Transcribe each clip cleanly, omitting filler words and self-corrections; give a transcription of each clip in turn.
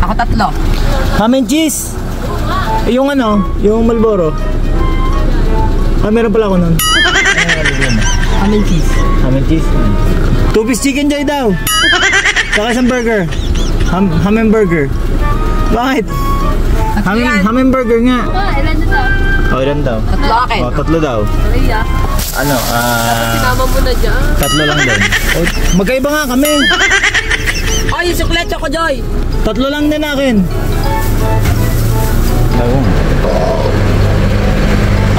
Ako 3. Ham and cheese. Yung ano, yung Marlboro. Meron pala ako nun. Ham and cheese. Ham and cheese. 2-piece chicken joy daw. Saka isang burger. Ham and burger. Bakit? Ham and burger nga. Ilan na daw? Ilan daw? 3 akin. 3 daw. Maria. Ano, Sinama mo na dyan. 3 lang din. Magkaiba nga kami. Ay, yung suklet ako, Joy. 3 lang din akin.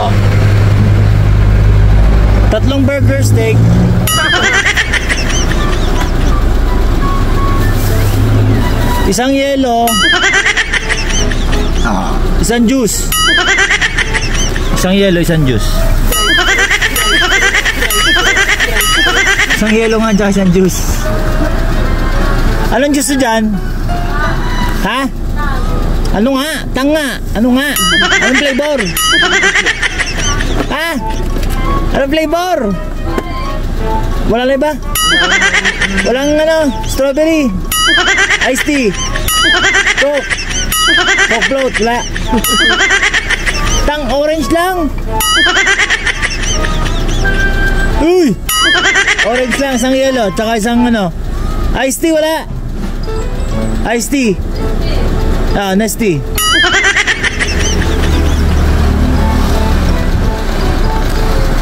Oh. 3 burger steak. Isang yelo. Isang juice. Isang yelo, isang juice. Isang yelo nga tsaka isang juice. Anong juice dyan? Ha? Ano nga? Tanga. Ano nga? Anong flavor? Ha? Anong flavor? Wala na iba? Walang ano? Strawberry? Iced tea? Coke? Coke float? Wala? Tang orange lang? Uy! Orange lang, isang yellow, tsaka isang ano. Iced tea, wala? Iced tea. Nasty.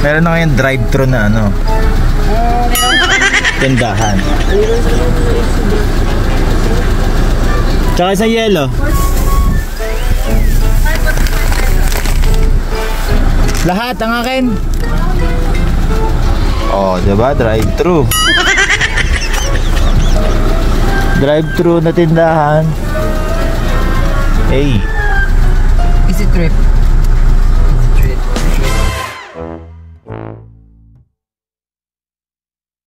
Meron na ngayon drive-thru na ano. Tindahan. Tsaka isang yellow. Lahat ang akin. Oh, diba? Drive-thru. Drive-thru na tindahan. Hey. Easy trip. Easy trip.